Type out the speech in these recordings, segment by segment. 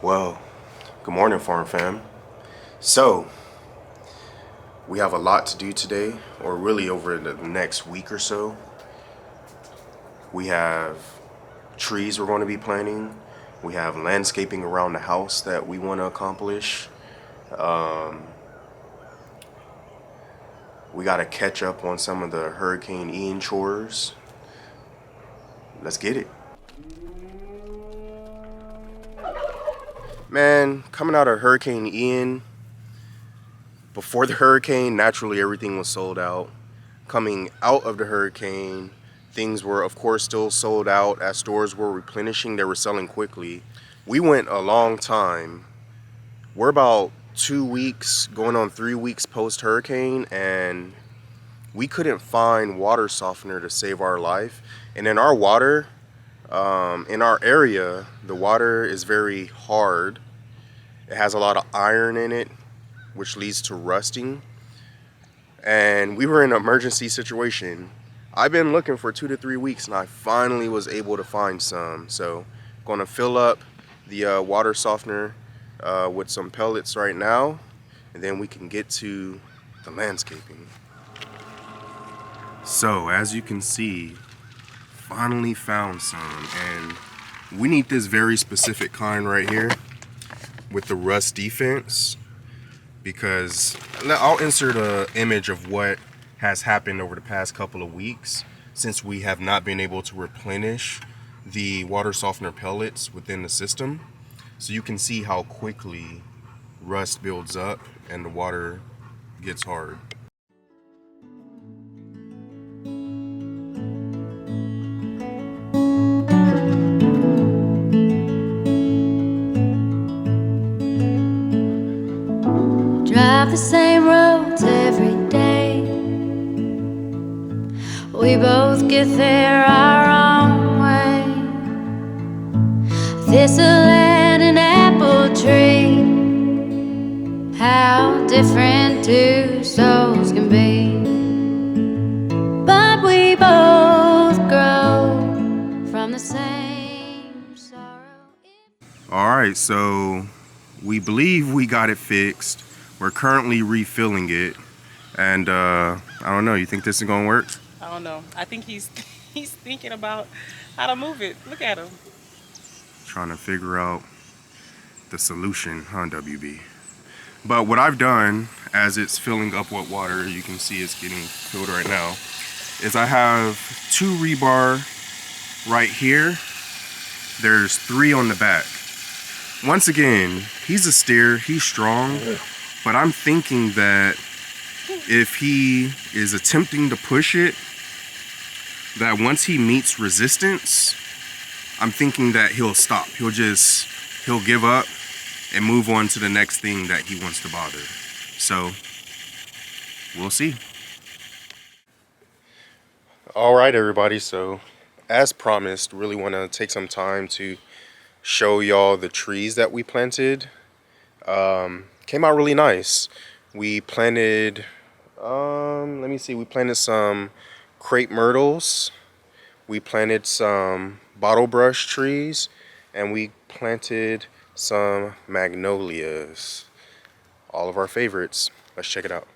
Well, good morning, farm fam. So, we have a lot to do today, or really over the next week or so. We have trees we're going to be planting. We have landscaping around the house that we want to accomplish. We got to catch up on some of the Hurricane Ian chores. Let's get it. Man, coming out of Hurricane Ian, before the hurricane, naturally everything was sold out. Coming out of the hurricane, things were of course still sold out. As stores were replenishing, they were selling quickly. We went a long time. We're about 2 weeks, going on 3 weeks post hurricane, and we couldn't find water softener to save our life. And in our water, in our area, the water is very hard. It has a lot of iron in it, which leads to rusting. And we were in an emergency situation. I've been looking for 2 to 3 weeks, and I finally was able to find some. So I'm gonna fill up the water softener with some pellets right now, and then we can get to the landscaping. So as you can see, finally found some, and we need this very specific kind right here with the rust defense, because I'll insert an image of what has happened over the past couple of weeks since we have not been able to replenish the water softener pellets within the system. So you can see how quickly rust builds up and the water gets hard. Drive the same roads every day. We both get there our own way. Thistle and an apple tree, how different two souls can be. But we both grow from the same sorrow. All right, so we believe we got it fixed. We're currently refilling it, and I don't know, you think this is gonna work? I don't know. I think he's thinking about how to move it. Look at him. Trying to figure out the solution, huh, WB? But what I've done, as it's filling up with water, you can see it's getting filled right now, is I have 2 rebar right here. There's 3 on the back. Once again, he's a steer, he's strong, but I'm thinking that if he is attempting to push it, that once he meets resistance, I'm thinking that he'll stop. He'll give up and move on to the next thing that he wants to bother. So we'll see. All right, everybody. So as promised, really want to take some time to show y'all the trees that we planted. Came out really nice. We planted, let me see, we planted some crepe myrtles, we planted some bottle brush trees, and we planted some magnolias. All of our favorites. Let's check it out.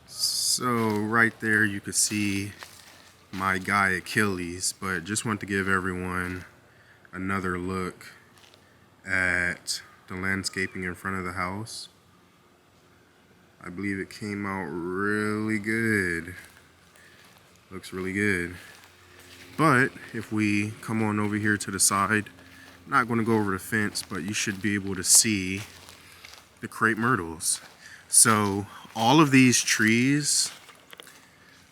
So right there you can see my guy Achilles, but just want to give everyone another look at the landscaping in front of the house. I believe it came out really good. Looks really good. But if we come on over here to the side, I'm not going to go over the fence, but you should be able to see the crepe myrtles. So all of these trees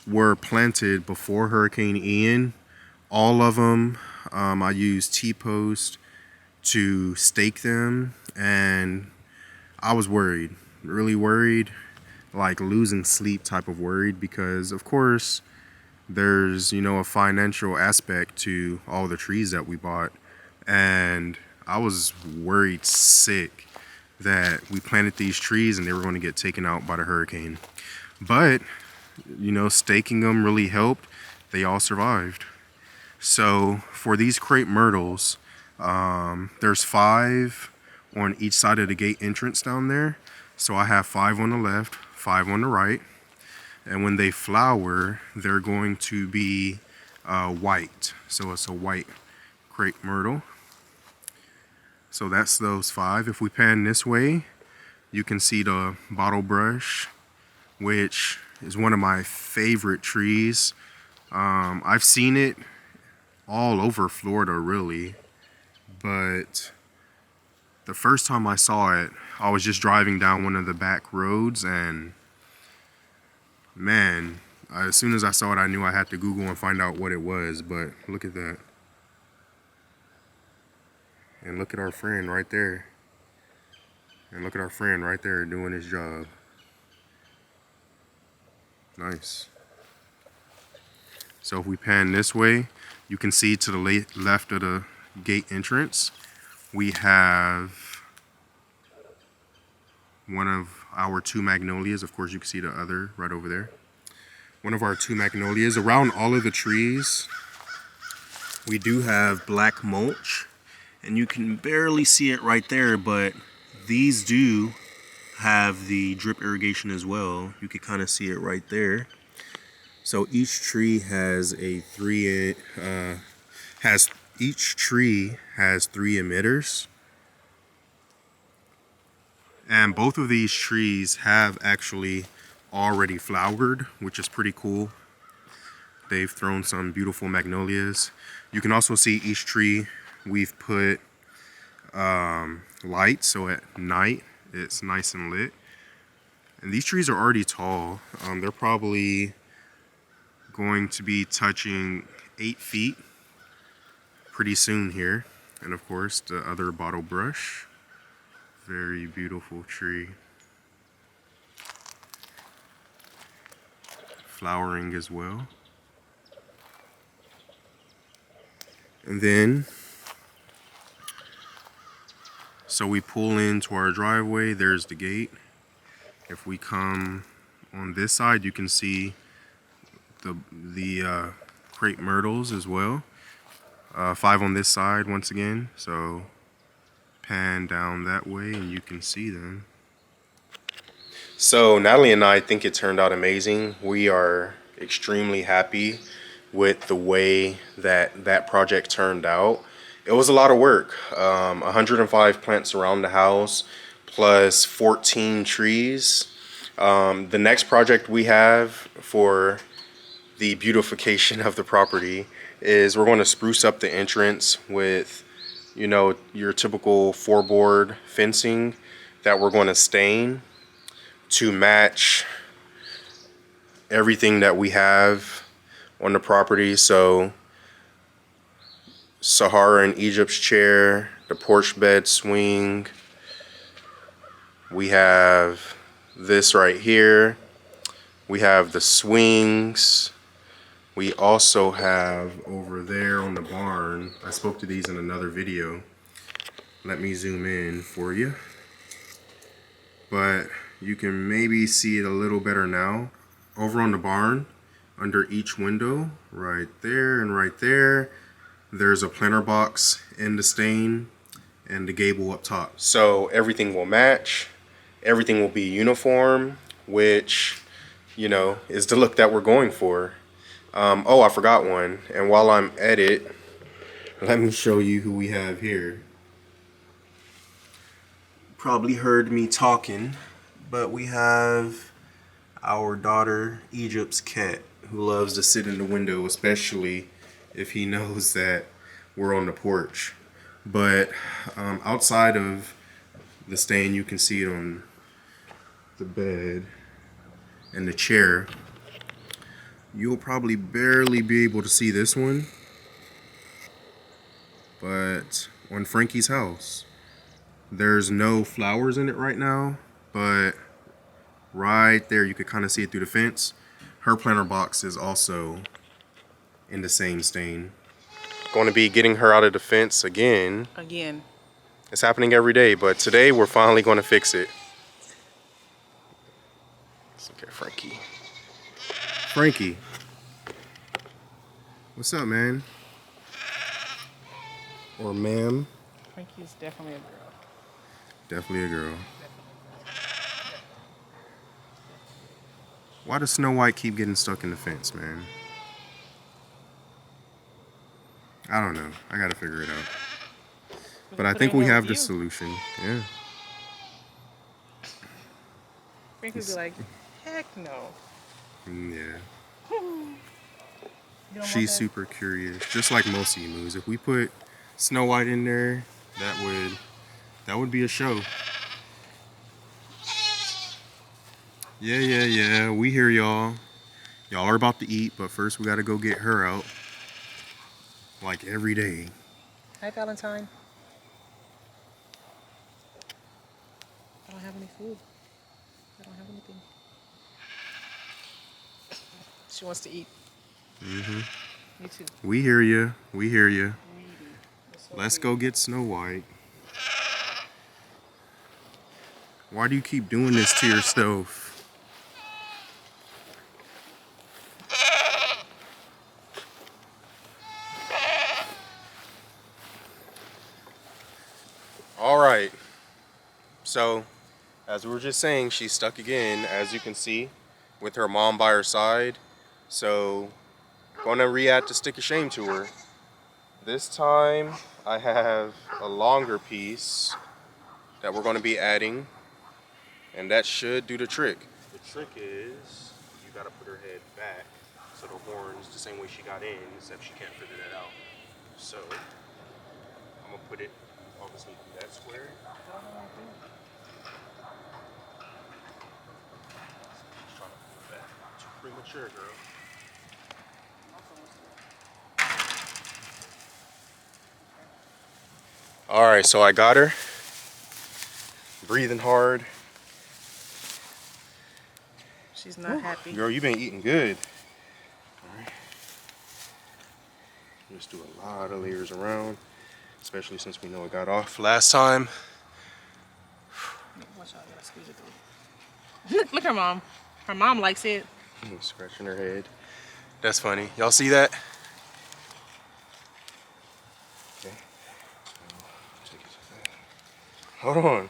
were planted before Hurricane Ian. All of them, I used T-post to stake them, and I was worried, really worried, like losing sleep type of worried, because of course there's, you know, a financial aspect to all the trees that we bought, and I was worried sick that we planted these trees and they were going to get taken out by the hurricane. But, you know, staking them really helped. They all survived. So for these crepe myrtles, There's 5 on each side of the gate entrance down there. So I have 5 on the left, 5 on the right. And when they flower, they're going to be white. So it's a white crepe myrtle. So that's those 5. If we pan this way, you can see the bottle brush, which is one of my favorite trees. I've seen it all over Florida, really. But the first time I saw it, I was just driving down one of the back roads, and man, as soon as I saw it, I knew I had to Google and find out what it was. But look at that. And look at our friend right there. And look at our friend right there doing his job. Nice. So if we pan this way, you can see to the left of the gate entrance, we have one of our 2 magnolias. Of course, you can see the other right over there. One of our 2 magnolias. Around all of the trees, we do have black mulch, and you can barely see it right there, but these do have the drip irrigation as well. You can kind of see it right there. So each tree has each tree has 3 emitters. And both of these trees have actually already flowered, which is pretty cool. They've thrown some beautiful magnolias. You can also see each tree we've put light, so at night it's nice and lit. And these trees are already tall. They're probably going to be touching 8 feet pretty soon here. And of course, the other bottle brush. Very beautiful tree. Flowering as well. And then, so we pull into our driveway. There's the gate. If we come on this side, you can see the crepe myrtles as well. 5 on this side once again. So pan down that way and you can see them. So Natalie and I think it turned out amazing. We are extremely happy with the way that project turned out. It was a lot of work. 105 plants around the house plus 14 trees. The next project we have for the beautification of the property is we're going to spruce up the entrance with, you know, your typical 4-board fencing that we're going to stain to match everything that we have on the property. So Sahara and Egypt's chair, the porch bed swing. We have this right here. We have the swings. We also have over there on the barn, I spoke to these in another video. Let me zoom in for you. But you can maybe see it a little better now. Over on the barn, under each window, right there and right there, there's a planter box in the stain and the gable up top. So everything will match, everything will be uniform, which, you know, is the look that we're going for. Oh, I forgot one. And while I'm at it, let me show you who we have here. Probably heard me talking, but we have our daughter Egypt's cat, who loves to sit in the window, especially if he knows that we're on the porch. But outside of the stain, you can see it on the bed and the chair. You'll probably barely be able to see this one, but on Frankie's house, there's no flowers in it right now, but right there you could kind of see it through the fence. Her planter box is also in the same stain. Going to be getting her out of the fence again. It's happening every day, but today we're finally going to fix it. Let's look at Frankie. Frankie, what's up, man? Or ma'am. Frankie is definitely a girl. Definitely a girl. Why does Snow White keep getting stuck in the fence, man? I don't know. I gotta figure it out. But I Put her think in we hell have with the you. solution. Yeah. Frankie would be like, heck no. Yeah. You don't want She's that? super curious, just like most emus. If we put Snow White in there, that would be a show. Yeah. We hear y'all. Y'all are about to eat, but first we gotta go get her out. Like every day. Hi, Valentine. I don't have any food. I don't have anything. She wants to eat. Me too. We hear you. We hear you. Greedy. That's so Let's greedy. go get Snow White. Why do you keep doing this to yourself? All right. So, as we were just saying, she's stuck again, as you can see, with her mom by her side. So, gonna re-add the stick of shame to her. This time, I have a longer piece that we're gonna be adding, and that should do the trick. The trick is, you gotta put her head back, so the horns, the same way she got in, except she can't figure that out. So, I'm gonna put it, obviously, through that square. She's trying to pull it back. Too premature, girl. All right, so I got her. Breathing hard. She's not happy. Girl, you've been eating good. All right. Just do a lot of layers around, especially since we know it got off last time. Watch out, I gotta squeeze it through. Look, her mom. Her mom likes it. Scratching her head. That's funny. Y'all see that? Okay. Take it to that. Hold on.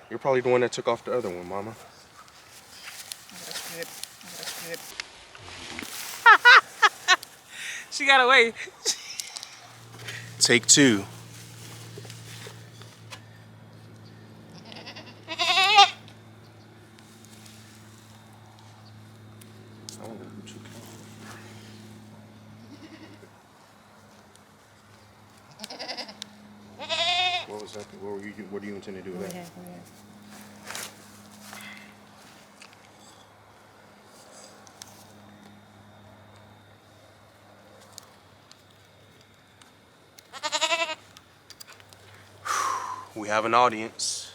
You're probably the one that took off the other one, Mama. I gotta strip. She got away. Take two. I don't know who took it off. What was that? What do you intend to do with that? We have an audience.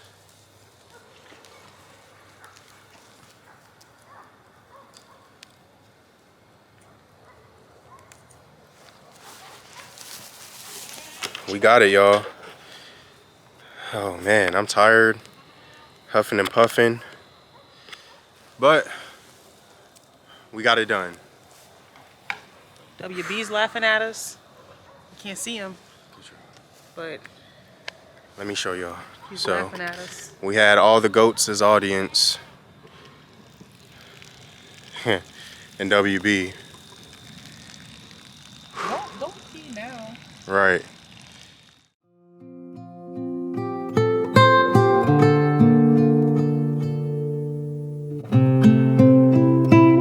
We got it, y'all. Oh man, I'm tired, huffing and puffing, but we got it done. WB's laughing at us. You can't see him, but Let me show y'all. he's laughing at us. We had all the goats as audience and WB. Don't pee now. Right.